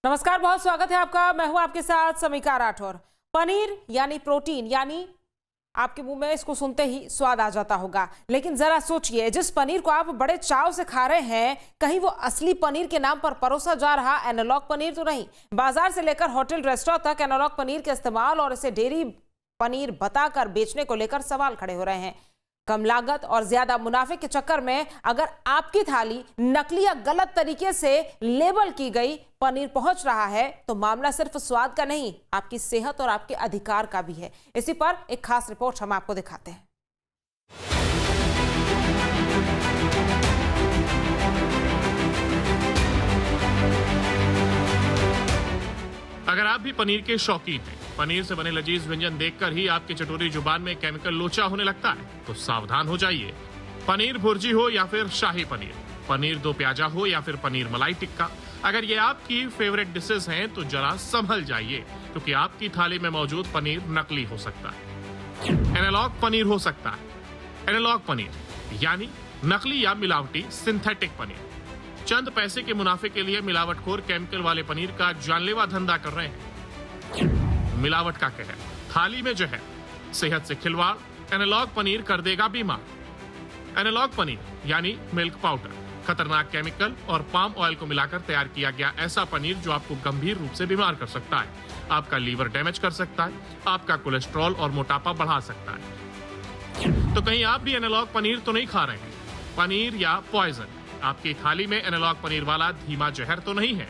नमस्कार, बहुत स्वागत है आपका। मैं हूं आपके साथ समीका राठौर। पनीर यानी प्रोटीन, यानी आपके मुंह में इसको सुनते ही स्वाद आ जाता होगा, लेकिन जरा सोचिए, जिस पनीर को आप बड़े चाव से खा रहे हैं, कहीं वो असली पनीर के नाम पर परोसा जा रहा एनालॉग पनीर तो नहीं। बाजार से लेकर होटल रेस्टोरेंट तक एनालॉग पनीर के इस्तेमाल और इसे डेयरी पनीर बताकर बेचने को लेकर सवाल खड़े हो रहे हैं। कम लागत और ज्यादा मुनाफे के चक्कर में अगर आपकी थाली नकली या गलत तरीके से लेबल की गई पनीर पहुंच रहा है, तो मामला सिर्फ स्वाद का नहीं, आपकी सेहत और आपके अधिकार का भी है। इसी पर एक खास रिपोर्ट हम आपको दिखाते हैं। अगर आप भी पनीर के शौकीन हैं, पनीर से बने लजीज व्यंजन देखकर ही आपकी चटोरी जुबान में केमिकल लोचा होने लगता है, तो सावधान हो जाइए। पनीर भुर्जी हो या फिर शाही पनीर, पनीर दो प्याजा हो या फिर पनीर मलाई टिक्का, अगर ये आपकी फेवरेट डिशेस हैं तो जरा संभल जाइए, क्योंकि आपकी थाली में मौजूद पनीर नकली हो सकता है, एनालॉग पनीर हो सकता है। एनालॉग पनीर यानी नकली या मिलावटी सिंथेटिक पनीर। चंद पैसे के मुनाफे के लिए मिलावटखोर केमिकल वाले पनीर का जानलेवा धंधा कर रहे हैं। मिलावट का कहर, थाली में जहर, सेहत से खिलवाड़, एनालॉग पनीर कर देगा बीमार। एनालॉग पनीर यानी मिल्क पाउडर, खतरनाक केमिकल और पाम ऑयल को मिलाकर तैयार किया गया ऐसा पनीर जो आपको गंभीर रूप से बीमार कर सकता है, आपका लीवर डैमेज कर सकता है, आपका कोलेस्ट्रॉल और मोटापा बढ़ा सकता है। तो कहीं आप भी एनालॉग पनीर तो नहीं खा रहे हैं? पनीर या पॉइजन, आपकी थाली में एनालॉग पनीर वाला धीमा जहर तो नहीं है?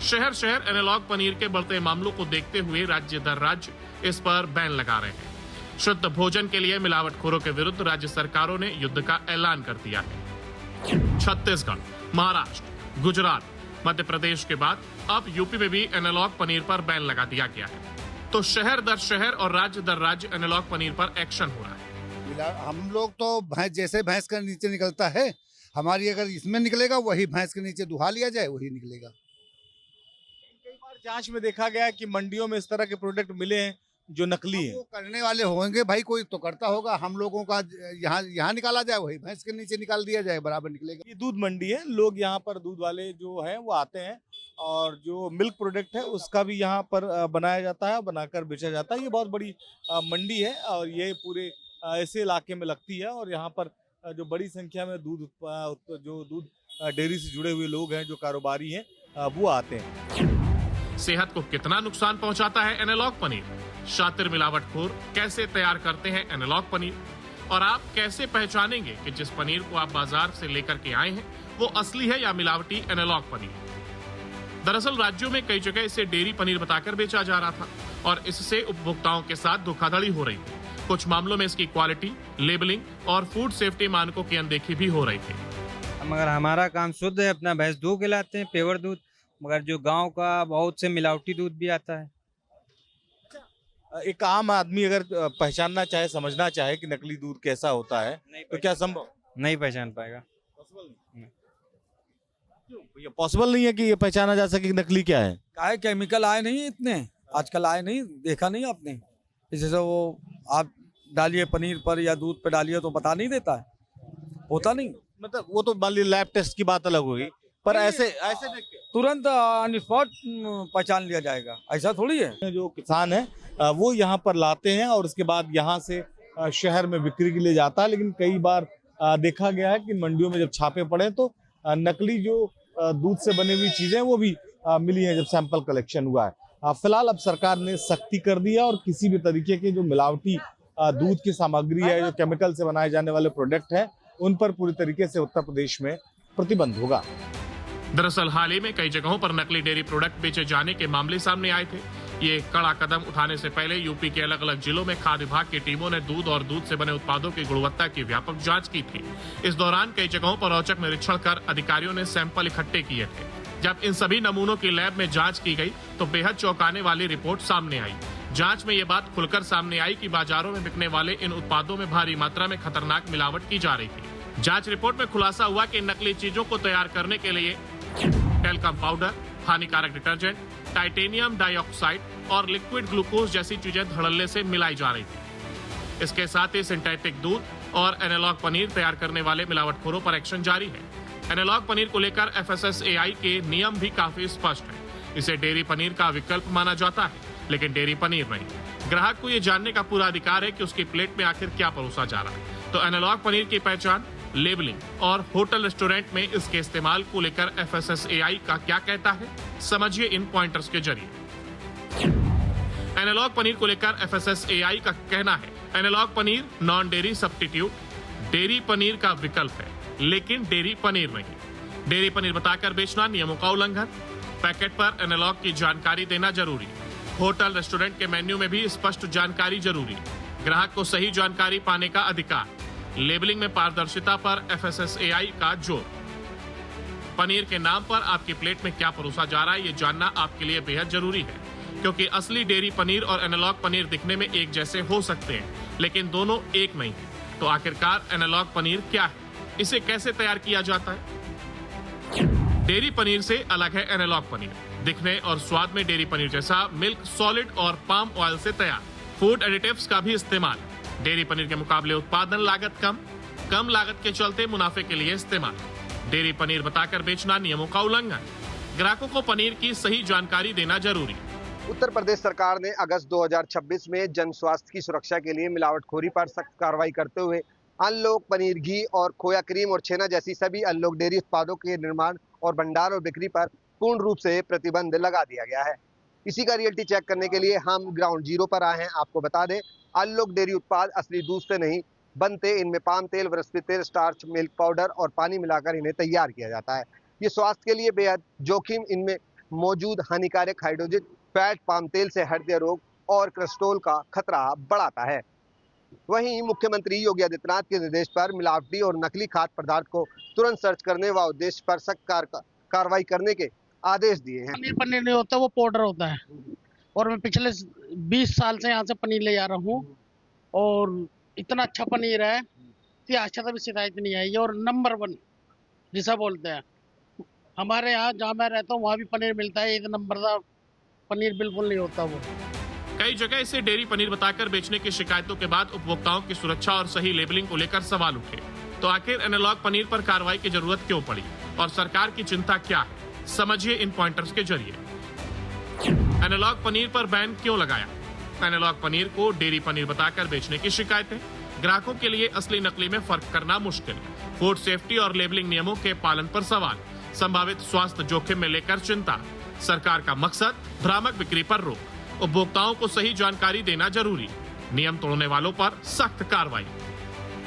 शहर शहर एनालॉग पनीर के बढ़ते मामलों को देखते हुए राज्य दर राज्य इस पर बैन लगा रहे हैं। शुद्ध भोजन के लिए मिलावटखोरों के विरुद्ध राज्य सरकारों ने युद्ध का ऐलान कर दिया है। छत्तीसगढ़, महाराष्ट्र, गुजरात, मध्य प्रदेश के बाद अब यूपी में भी एनालॉग पनीर पर बैन लगा दिया गया है। तो शहर दर शहर और राज्य दर राज्य एनालॉग पनीर पर एक्शन हो रहा है। हम लोग तो जैसे भैंस का नीचे निकलता है, हमारी अगर इसमें निकलेगा वही भैंस के नीचे दुहा लिया जाए वही निकलेगा। कई बार जांच में देखा गया है कि मंडियों में इस तरह के प्रोडक्ट मिले हैं जो नकली हैं। वो करने वाले होंगे भाई, कोई तो करता होगा। हम लोगों का यहाँ निकाला जाए वही भैंस के नीचे निकाल दिया जाए, बराबर निकलेगा। ये दूध मंडी है, लोग यहाँ पर दूध वाले जो हैं वो आते हैं और जो मिल्क प्रोडक्ट है उसका भी यहाँ पर बनाया जाता है, बनाकर बेचा जाता है। ये बहुत बड़ी मंडी है और ये पूरे ऐसे इलाके में लगती है और यहाँ पर जो बड़ी संख्या में दूध डेयरी से जुड़े हुए लोग हैं, जो कारोबारी हैं, वो आते हैं। सेहत को कितना नुकसान पहुंचाता है एनालॉग पनीर? शातिर मिलावटखोर कैसे तैयार करते हैं एनालॉग पनीर? और आप कैसे पहचानेंगे कि जिस पनीर को आप बाजार से लेकर के आए हैं वो असली है या मिलावटी एनालॉग पनीर? दरअसल राज्यों में कई जगह इसे डेयरी पनीर बताकर बेचा जा रहा था और इससे उपभोक्ताओं के साथ धोखाधड़ी हो रही थी। कुछ मामलों में इसकी क्वालिटी, लेबलिंग और फूड सेफ्टी मानकों की अनदेखी भी हो रही थी। मगर हमारा काम शुद्ध है, अपना भैंस दूध खिलाते हैं, पेवर दूध। मगर जो गांव का बहुत से मिलावटी दूध भी आता है। एक आम आदमी अगर पहचानना चाहे, समझना चाहे कि नकली दूध कैसा होता है, तो क्या संभव? नहीं पहचान पाएगा। पॉसिबल नहीं है कि ये पहचाना जा सके कि नकली क्या है। काहे केमिकल आए नहीं इतने, आजकल आए नहीं, देखा नहीं आपने? जैसे वो आप डालिए पनीर पर या दूध पे डालिए तो पता नहीं देता है, होता नहीं। मतलब वो तो मान लीजिए लैब टेस्ट की बात अलग होगी, पर ऐसे देख के तुरंत ऑन स्पॉट पहचान लिया जाएगा, ऐसा थोड़ी है। जो किसान है वो यहाँ पर लाते हैं और उसके बाद यहाँ से शहर में बिक्री के लिए जाता है। लेकिन कई बार देखा गया है कि मंडियों में जब छापे पड़े तो नकली जो दूध से बनी हुई चीजें वो भी मिली हैं जब सैंपल कलेक्शन हुआ है। फिलहाल अब सरकार ने सख्ती कर दी है और किसी भी तरीके के जो मिलावटी दूध की सामग्री है, जो केमिकल से बनाए जाने वाले प्रोडक्ट हैं, उन पर पूरी तरीके से उत्तर प्रदेश में प्रतिबंध होगा। दरअसल हाल ही में कई जगहों पर नकली डेयरी प्रोडक्ट बेचे जाने के मामले सामने आए थे। ये कड़ा कदम उठाने से पहले यूपी के अलग अलग जिलों में खाद्य विभाग की टीमों ने दूध और दूध से बने उत्पादों की गुणवत्ता की व्यापक जांच की थी। इस दौरान कई जगहों पर औचक निरीक्षण कर अधिकारियों ने सैंपल इकट्ठे किए थे। जब इन सभी नमूनों की लैब में जांच की गई तो बेहद चौंकाने वाली रिपोर्ट सामने आई। जांच में ये बात खुलकर सामने आई कि बाजारों में बिकने वाले इन उत्पादों में भारी मात्रा में खतरनाक मिलावट की जा रही थी। जांच रिपोर्ट में खुलासा हुआ कि नकली चीजों को तैयार करने के लिए टेल्कम पाउडर, हानिकारक डिटर्जेंट, टाइटेनियम डाइऑक्साइड और लिक्विड ग्लूकोज जैसी चीजें धड़ल्ले से मिलाई जा रही थी। इसके साथ ही सिंथेटिक दूध और एनालॉग पनीर तैयार करने वाले मिलावटखोरों पर एक्शन जारी है। एनालॉग पनीर को लेकर FSSAI के नियम भी काफी स्पष्ट है। इसे डेयरी पनीर का विकल्प माना जाता है, लेकिन डेयरी पनीर नहीं। ग्राहक को ये जानने का पूरा अधिकार है कि उसकी प्लेट में आखिर क्या परोसा जा रहा है। तो एनालॉग पनीर की पहचान, लेबलिंग और होटल रेस्टोरेंट में इसके इस्तेमाल को लेकर FSSAI का क्या कहता है, समझिए इन पॉइंटर्स के जरिए। एनालॉग पनीर को लेकर FSSAI का कहना है, analogue paneer non dairy substitute, dairy paneer का विकल्प है, लेकिन डेयरी पनीर नहीं। डेयरी पनीर बताकर बेचना नियमों का उल्लंघन। पैकेट पर एनालॉग की जानकारी देना जरूरी। होटल रेस्टोरेंट के मेन्यू में भी स्पष्ट जानकारी जरूरी। ग्राहक को सही जानकारी पाने का अधिकार। लेबलिंग में पारदर्शिता पर FSSAI का जोर। पनीर के नाम पर आपकी प्लेट में क्या परोसा जा रहा है, ये जानना आपके लिए बेहद जरूरी है, क्योंकि असली डेयरी पनीर और एनालॉग पनीर दिखने में एक जैसे हो सकते हैं, लेकिन दोनों एक नहीं है। तो आखिरकार एनालॉग पनीर क्या है, इसे कैसे तैयार किया जाता है? डेयरी पनीर से अलग है एनालॉग पनीर। दिखने और स्वाद में डेयरी पनीर जैसा, मिल्क सॉलिड और पाम ऑयल से तैयार। फूड एडिटिव्स का भी इस्तेमाल। डेयरी पनीर के मुकाबले उत्पादन लागत कम लागत के चलते मुनाफे के लिए इस्तेमाल। डेयरी पनीर बताकर बेचना नियमों का उल्लंघन। ग्राहकों को पनीर की सही जानकारी देना जरूरी। उत्तर प्रदेश सरकार ने अगस्त 2026 में जन स्वास्थ्य की सुरक्षा के लिए मिलावटखोरी पर सख्त कार्रवाई करते हुए अनलोक पनीर, घी और खोया क्रीम और छेना जैसी सभी अनलोक डेयरी उत्पादों के निर्माण और भंडार और बिक्री पर पूर्ण रूप से प्रतिबंध लगा दिया गया है। इसी का रियलिटी चेक करने के लिए हम ग्राउंड जीरो पर आए हैं। आपको बता दें, अनलोक डेयरी उत्पाद असली दूध से नहीं बनते। इनमें पाम तेल, वनस्पति तेल, स्टार्च, मिल्क पाउडर और पानी मिलाकर इन्हें तैयार किया जाता है। ये स्वास्थ्य के लिए बेहद जोखिम। इनमें मौजूद हानिकारक हाइड्रोजन फैट पाम तेल से हृदय रोग और कोलेस्ट्रॉल का खतरा बढ़ाता है। वहीं मुख्यमंत्री योगी आदित्यनाथ के निर्देश पर मिलावटी और नकली खाद्य पदार्थ को तुरंत सर्च करने व उद्देश्य पर सख्त कार्रवाई करने के आदेश दिए हैं। पनीर नहीं होता, वो पाउडर होता है। और मैं पिछले 20 साल से यहाँ से पनीर ले जा रहा हूँ और इतना अच्छा पनीर है कि आज तक भी शिकायत नहीं आई। और नंबर 1 जिसे बोलते हैं, हमारे यहाँ जहाँ मैं रहता हूँ वहाँ भी पनीर मिलता है। एक नंबर का पनीर बिल्कुल नहीं होता वो। कई जगह इसे डेयरी पनीर बताकर बेचने की शिकायतों के बाद उपभोक्ताओं की सुरक्षा और सही लेबलिंग को लेकर सवाल उठे। तो आखिर एनालॉग पनीर पर कार्रवाई की जरूरत क्यों पड़ी और सरकार की चिंता क्या है, समझिए इन पॉइंटर्स के जरिए। एनालॉग पनीर पर बैन क्यों लगाया? एनालॉग पनीर को डेयरी पनीर बताकर बेचने की शिकायतें। ग्राहकों के लिए असली नकली में फर्क करना मुश्किल। फूड सेफ्टी और लेबलिंग नियमों के पालन पर सवाल। संभावित स्वास्थ्य जोखिम में लेकर चिंता। सरकार का मकसद भ्रामक बिक्री पर रोक। उपभोक्ताओं को सही जानकारी देना जरूरी। नियम तोड़ने वालों पर सख्त कार्रवाई।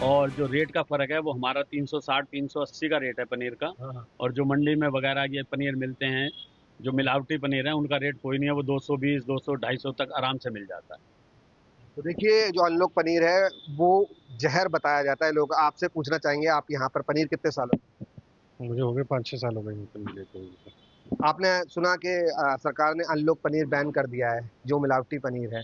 और जो रेट का फर्क है वो हमारा 360-380 का रेट है पनीर का। और जो मंडी में वगैरह ये पनीर मिलते हैं, जो मिलावटी पनीर है, उनका रेट कोई नहीं है। वो 220, 200, 250 तक आराम से मिल जाता है। तो देखिए, जो अनलोक पनीर है वो जहर बताया जाता है। लोग आपसे पूछना चाहेंगे, आप यहाँ पर पनीर कितने सालों? मुझे हो गए 5-6 साल हो गए पनीर लेते हुए। आपने सुना कि सरकार ने अनलोक पनीर बैन कर दिया है, जो मिलावटी पनीर है।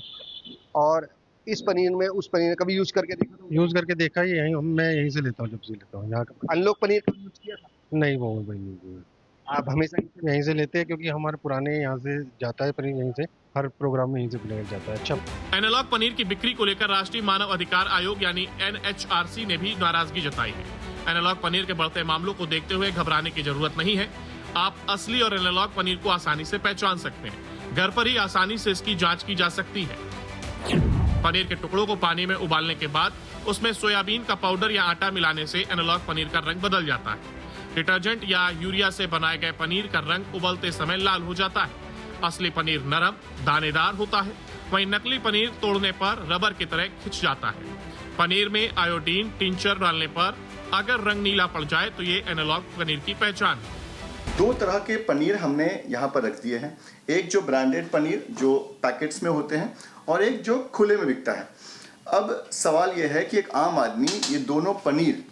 और इस पनीर में उस पनीर कभी यूज करके देखा? यूज करके देखा ही, यहीं मैं यहीं से लेता हूँ, जब से लेता हूँ यहाँ का। अनलोक पनीर कभी यूज किया था? नहीं, वो भाई नहीं। आप हमेशा यहीं से लेते हैं क्योंकि हमारे पुराने यहाँ से जाता है पनीर, यहीं से हर प्रोग्राम में यहीं से बनाया जाता है। अच्छा। एनालॉग पनीर की बिक्री को लेकर राष्ट्रीय मानव अधिकार आयोग यानी NHRC ने भी नाराजगी जताई है। एनालॉग पनीर के बढ़ते मामलों को देखते हुए घबराने की जरूरत नहीं है। आप असली और एनालॉग पनीर को आसानी से पहचान सकते हैं। घर पर ही आसानी से इसकी जांच की जा सकती है। पनीर के टुकड़ों को पानी में उबालने के बाद उसमें सोयाबीन का पाउडर या आटा मिलाने से एनालॉग पनीर का रंग बदल जाता है। डिटर्जेंट या यूरिया से बनाए गए पनीर का रंग उबलते समय लाल हो जाता है। असली पनीर नरम, दानेदार होता है, वहीं नकली पनीर तोड़ने पर रबर की तरह खिंच जाता है। पनीर में आयोडीन टिंचर डालने पर अगर रंग नीला पड़ जाए तो ये एनालॉग पनीर की पहचान है। 2 तरह के पनीर हमने यहाँ पर रख दिए हैं। एक जो ब्रांडेड पनीर जो पैकेट्स में होते हैं और एक जो खुले में बिकता है। अब सवाल यह है कि एक आम आदमी ये दोनों पनीर,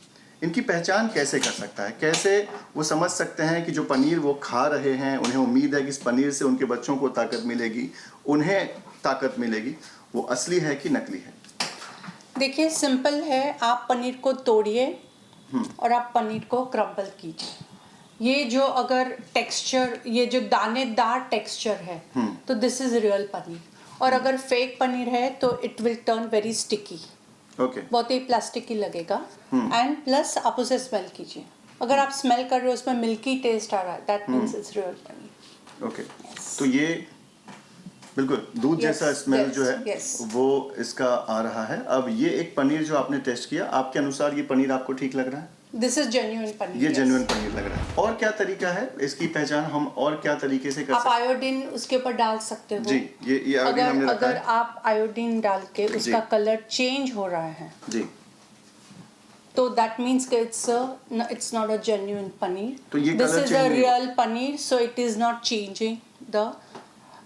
इनकी पहचान कैसे कर सकता है? कैसे वो समझ सकते हैं कि जो पनीर वो खा रहे हैं, उन्हें उम्मीद है कि इस पनीर से उनके बच्चों को ताकत मिलेगी, उन्हें ताकत मिलेगी, वो असली है कि नकली है? देखिए, सिंपल है। आप पनीर को तोड़िए और आप पनीर को क्रम्बल कीजिए। ये जो अगर टेक्सचर, ये जो दानेदार टेक्सचर है, तो दिस इज रियल पनीर। और अगर फेक पनीर है तो it will turn very sticky. बहुत ही प्लास्टिक ही लगेगा। एंड प्लस आप उसे स्मेल कीजिए। अगर आप स्मेल कर रहे हो उसमें मिल्की टेस्ट आ रहा है, that means it's real paneer. Okay, तो ये बिल्कुल दूध जैसा स्मेल जो है वो इसका आ रहा है। अब ये एक पनीर जो आपने टेस्ट किया, आपके अनुसार ये पनीर आपको ठीक लग रहा है? This is genuine paneer. ये जेन्युइन पनीर लग रहा है। और क्या तरीका है इसकी पहचान हम और क्या तरीके से कर सकते हैं? आप आयोडीन उसके ऊपर डाल सकते हो जी, ये आयोडीन हमने रखा अगर है। आप आयोडीन डाल के उसका कलर चेंज हो रहा है जी, तो दैट मीन्स कि it's not a genuine paneer. तो ये this colour is change a नहीं real paneer, so it is not changing the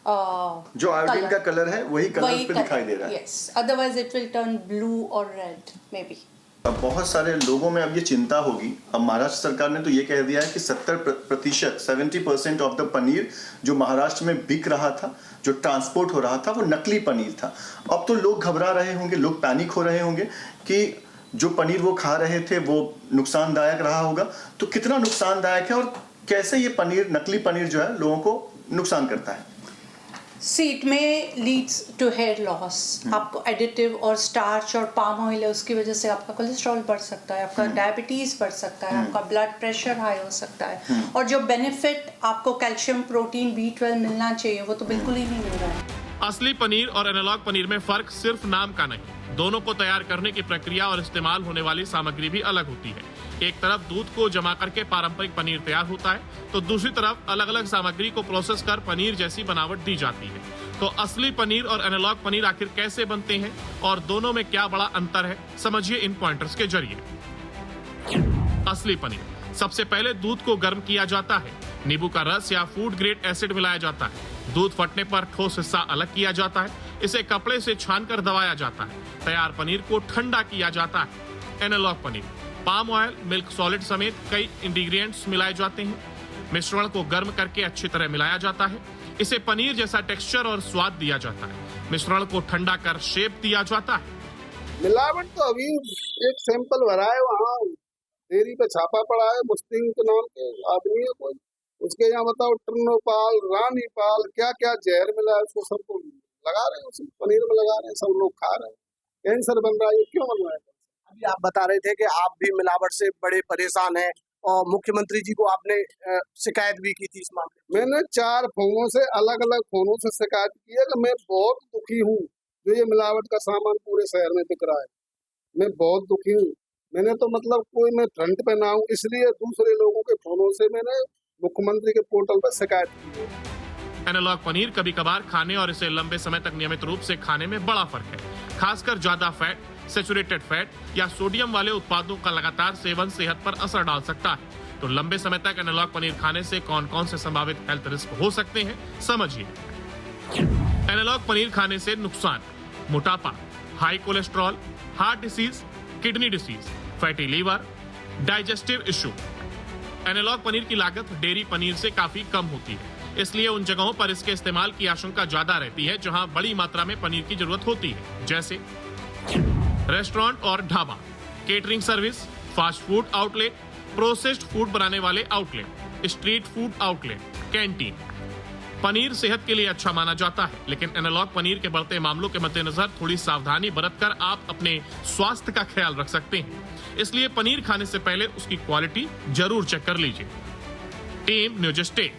जो आयोडीन का कलर है वही कलर उस पे दिखाई दे रहा है। Yes, otherwise it will turn blue और रेड मे बी। अब बहुत सारे लोगों में अब ये चिंता होगी। अब महाराष्ट्र सरकार ने तो ये कह दिया है कि 70% ऑफ द पनीर जो महाराष्ट्र में बिक रहा था, जो ट्रांसपोर्ट हो रहा था, वो नकली पनीर था। अब तो लोग घबरा रहे होंगे, लोग पैनिक हो रहे होंगे कि जो पनीर वो खा रहे थे वो नुकसानदायक रहा होगा। तो कितना नुकसानदायक है और कैसे ये पनीर, नकली पनीर जो है लोगों को नुकसान करता है? सी इट में लीड्स टू हेयर लॉस। आपको एडिटिव और स्टार्च और पाम ऑयल है, उसकी वजह से आपका कोलेस्ट्रॉल बढ़ सकता है, आपका डायबिटीज बढ़ सकता है, आपका ब्लड प्रेशर हाई हो सकता है, और जो बेनिफिट आपको कैल्शियम, प्रोटीन, B12 मिलना चाहिए वो तो बिल्कुल ही नहीं मिल रहा है। असली पनीर और एनालॉग पनीर में फर्क सिर्फ नाम का नहीं, दोनों को तैयार करने की प्रक्रिया और इस्तेमाल होने वाली सामग्री भी अलग होती है। एक तरफ दूध को जमा करके पारंपरिक पनीर तैयार होता है, तो दूसरी तरफ अलग अलग सामग्री को प्रोसेस कर पनीर जैसी बनावट दी जाती है। तो असली पनीर और एनालॉग पनीर आखिर कैसे बनते हैं और दोनों में क्या बड़ा अंतर है, समझिए इन पॉइंटर्स के जरिए। असली पनीर, सबसे पहले दूध को गर्म किया जाता है, नींबू का रस या फूड ग्रेड एसिड मिलाया जाता है, दूध फटने पर ठोस हिस्सा अलग किया जाता है, इसे कपड़े से छानकर दबाया जाता है, तैयार पनीर को ठंडा किया जाता है। Analogue paneer, palm oil, milk solid समेत कई इंग्रेडिएंट्स मिलाए जाते हैं, मिश्रण को गर्म करके अच्छी तरह मिलाया जाता है, इसे पनीर जैसा टेक्सचर और स्वाद दिया जाता है, मिश्रण को ठंडा कर शेप दिया जाता है। मिलावट तो अभी एक सैंपल भरा है, वहाँ डेयरी पे छापा पड़ा है, मुस्लिम के नाम के आदमी है कोई, उसके यहाँ बताओ टर्नोपाल, रानीपाल, क्या क्या जहर मिला है, उसको सबको लगा रहे हैं, उसी पनीर में लगा रहे हैं, सब लोग खा रहे हैं, कैंसर बन रहा है। ये क्यों बन रहा है? अभी आप बता रहे थे कि आप भी मिलावट से बड़े परेशान हैं और मुख्यमंत्री जी को आपने शिकायत भी की थी इस मामले। मैंने 4 फोनों से, अलग अलग फोनों से शिकायत की है कि मैं बहुत दुखी हूँ जो ये मिलावट का सामान पूरे शहर में बिक रहा है। मैं बहुत दुखी हूँ। मैंने तो मतलब कोई मैं फ्रंट पे ना हूँ, इसलिए दूसरे लोगों के फोनों से मैंने मुख्यमंत्री के पोर्टल पर शिकायत की है। एनालॉग पनीर कभी कभार खाने और इसे लंबे समय तक नियमित रूप से खाने में बड़ा फर्क है। खासकर ज्यादा फैट, सैचुरेटेड फैट या सोडियम वाले उत्पादों का लगातार सेवन सेहत पर असर डाल सकता है। तो लंबे समय तक एनालॉग पनीर खाने से कौन कौन से संभावित हेल्थ रिस्क हो सकते हैं, समझिए। एनालॉग पनीर खाने से नुकसान: मोटापा, high cholesterol, heart disease, kidney disease, fatty liver, digestive issue. Analogue paneer की लागत डेयरी पनीर से काफी कम होती है, इसलिए उन जगहों पर इसके इस्तेमाल की आशंका ज्यादा रहती है जहां बड़ी मात्रा में पनीर की जरूरत होती है, जैसे रेस्टोरेंट और dhaba, catering service, fast food outlet, processed food बनाने वाले outlet, street food outlet, canteen. Paneer सेहत के लिए अच्छा माना जाता है, लेकिन एनालॉग पनीर के बढ़ते मामलों के मद्देनजर थोड़ी सावधानी बरतकर आप अपने स्वास्थ्य का ख्याल रख सकते हैं। इसलिए पनीर खाने से पहले उसकी क्वालिटी जरूर चेक कर लीजिए। Team news state.